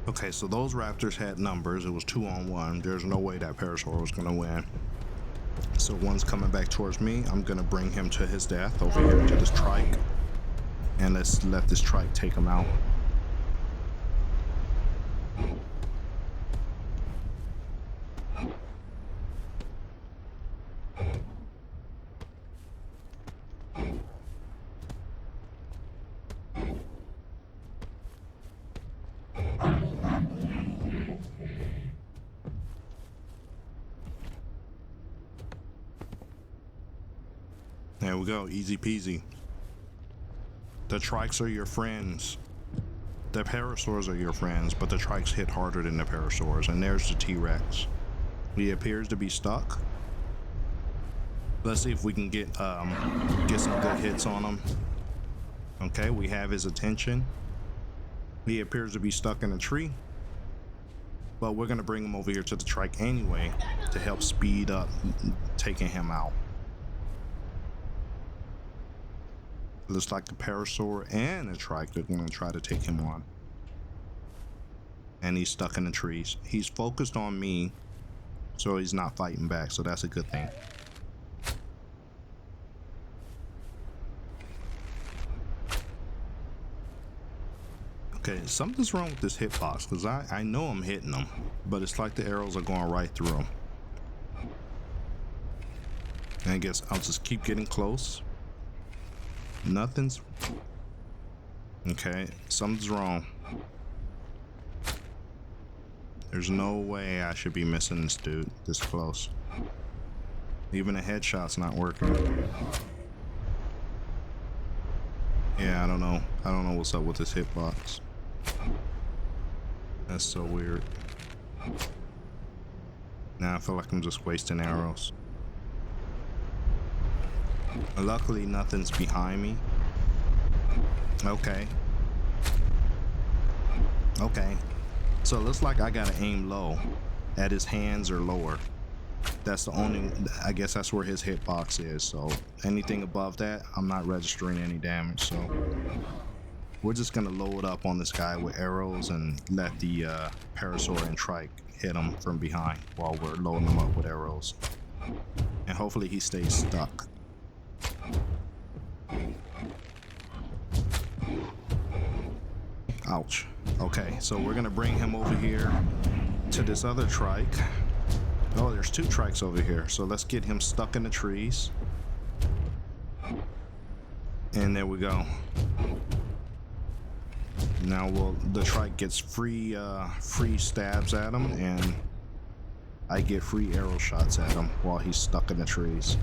Okay, so those raptors had numbers. It was 2-on-1. There's no way that Parasaur was gonna win. So one's coming back towards me. I'm gonna bring him to his death over here to this trike. And let's let this trike take him out. There we go, easy peasy. The trikes are your friends. The parasaurs are your friends, but the trikes hit harder than the parasaurs. And there's the T-Rex. He appears to be stuck. Let's see if we can get some good hits on him. Okay, we have his attention. He appears to be stuck in a tree. But we're gonna bring him over here to the trike anyway to help speed up taking him out. Looks like the parasaur and the trike are going to try to take him on. And he's stuck in the trees. He's focused on me, so he's not fighting back, so that's a good thing. Okay, something's wrong with this hitbox, because I know I'm hitting him, but it's like the arrows are going right through him. And I guess I'll just keep getting close. Nothing's okay. Something's wrong. There's no way I should be missing this dude this close. Even a headshot's not working. Yeah, I don't know what's up with this hitbox. That's so weird. Now I feel like I'm just wasting arrows. Luckily, nothing's behind me. Okay. Okay. So it looks like I gotta aim low at his hands or lower. That's the only, I guess that's where his hitbox is. So anything above that, I'm not registering any damage. So we're just gonna load up on this guy with arrows and let the parasaur and trike hit him from behind while we're loading him up with arrows. And hopefully he stays stuck. Ouch. Okay, so we're gonna bring him over here to this other trike. Oh, there's two trikes over here, so let's get him stuck in the trees. And there we go. Now the trike gets free stabs at him, and I get free arrow shots at him while he's stuck in the trees.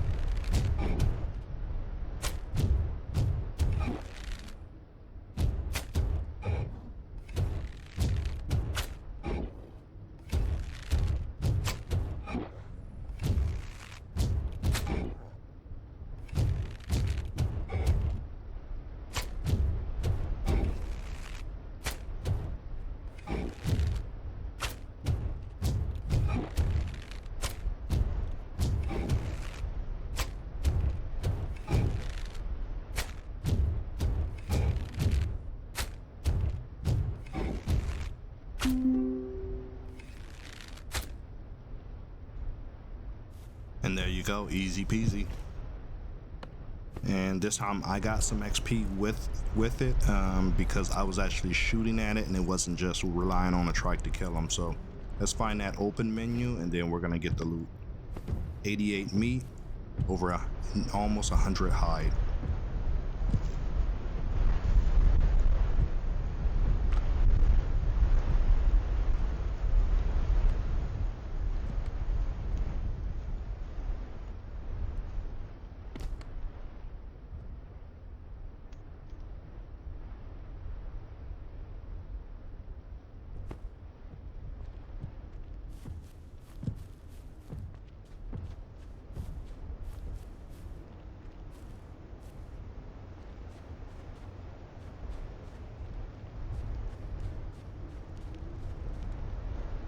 And there you go, easy peasy. And this time I got some XP with it because I was actually shooting at it and it wasn't just relying on a trike to kill him. So let's find that open menu and then we're gonna get the loot. 88 meat, over almost 100 hide.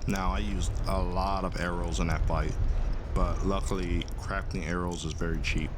Now I used a lot of arrows in that fight, but luckily crafting arrows is very cheap.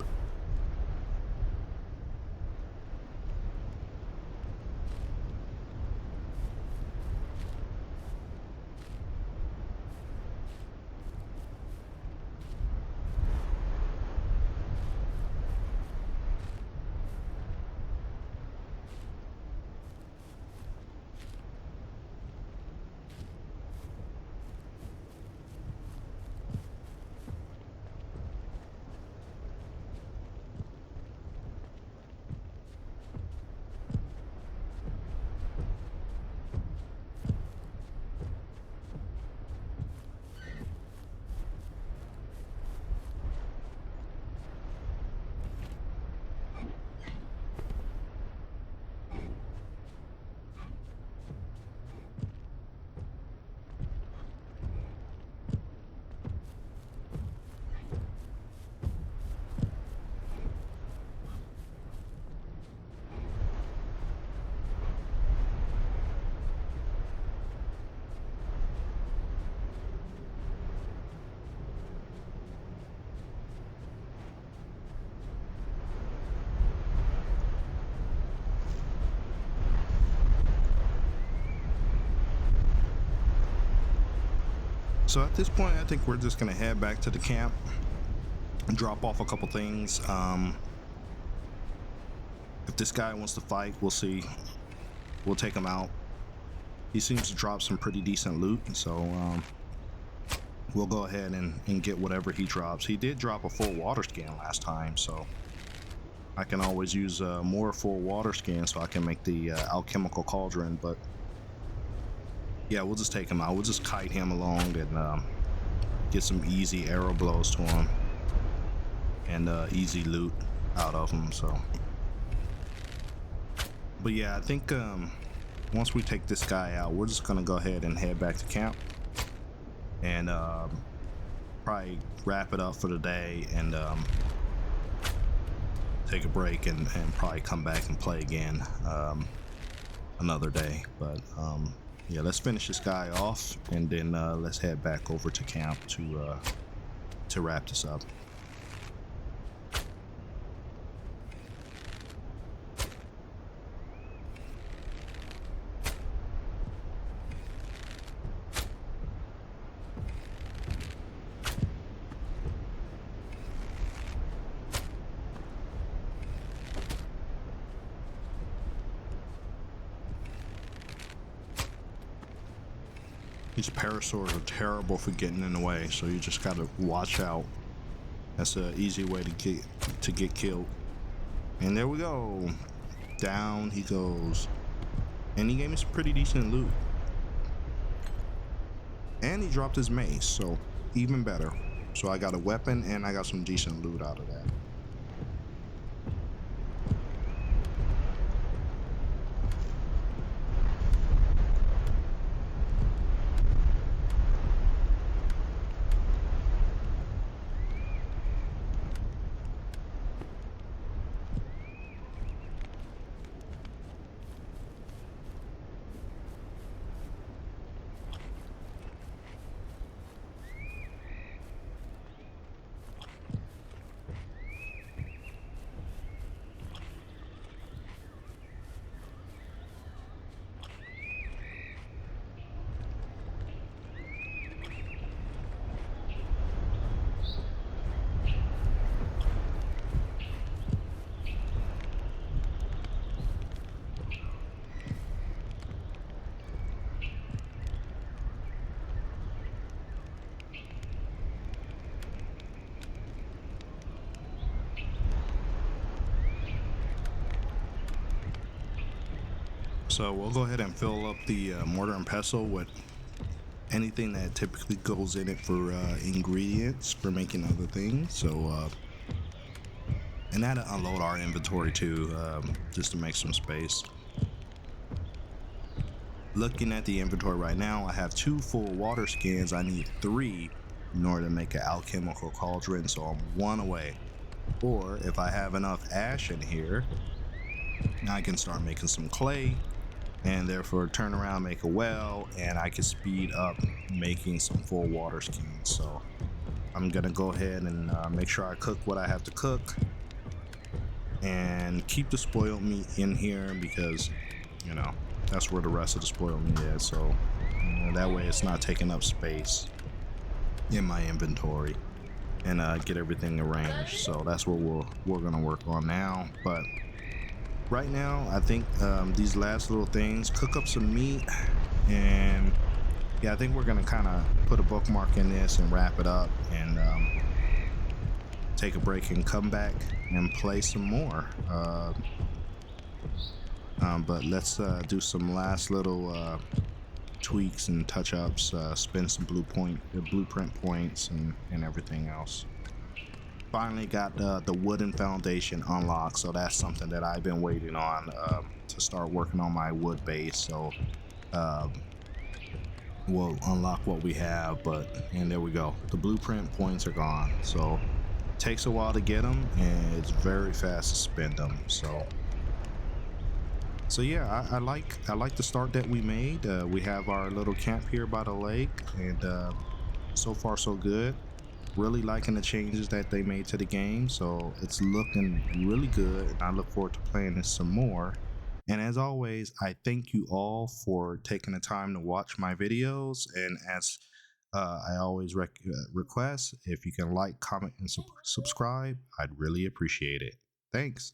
So at this point, I think we're just gonna head back to the camp and drop off a couple things. If this guy wants to fight, we'll see. We'll take him out. He seems to drop some pretty decent loot, so we'll go ahead and get whatever he drops. He did drop a full water skin last time, so I can always use more full water skin so I can make the alchemical cauldron. But yeah, we'll just take him out. We'll just kite him along and get some easy arrow blows to him and easy loot out of him. So, but yeah, I think once we take this guy out, we're just gonna go ahead and head back to camp and probably wrap it up for the day and take a break and probably come back and play again another day. But yeah, let's finish this guy off and then let's head back over to camp to wrap this up. These parasaurs are terrible for getting in the way, so you just gotta watch out. That's an easy way to get killed. And there we go. Down he goes. And he gave me some pretty decent loot. And he dropped his mace, so even better. So I got a weapon and I got some decent loot out of that. So we'll go ahead and fill up the mortar and pestle with anything that typically goes in it for ingredients for making other things. So and that'll unload our inventory too, just to make some space. Looking at the inventory right now, I have 2 full water skins. I need 3 in order to make an alchemical cauldron, so I'm 1 away. Or if I have enough ash in here, I can start making some clay and therefore turn around, make a well, and I can speed up making some full water skins. So I'm gonna go ahead and make sure I cook what I have to cook and keep the spoiled meat in here because, you know, that's where the rest of the spoiled meat is. So that way it's not taking up space in my inventory, and get everything arranged. So that's what we're gonna work on now. But right now I think these last little things, cook up some meat, and yeah, I think we're gonna kind of put a bookmark in this and wrap it up, and take a break and come back and play some more. But let's do some last little tweaks and touch-ups, spend some blueprint points and everything else. Finally got the wooden foundation unlocked, so that's something that I've been waiting on, to start working on my wood base. So we'll unlock what we have, and there we go, the blueprint points are gone. So takes a while to get them, and it's very fast to spend them. So yeah, I like the start that we made. We have our little camp here by the lake, and so far so good. Really liking the changes that they made to the game, so it's looking really good, and I look forward to playing this some more. And as always, I thank you all for taking the time to watch my videos, and as I always request, if you can like, comment, and subscribe, I'd really appreciate it. Thanks.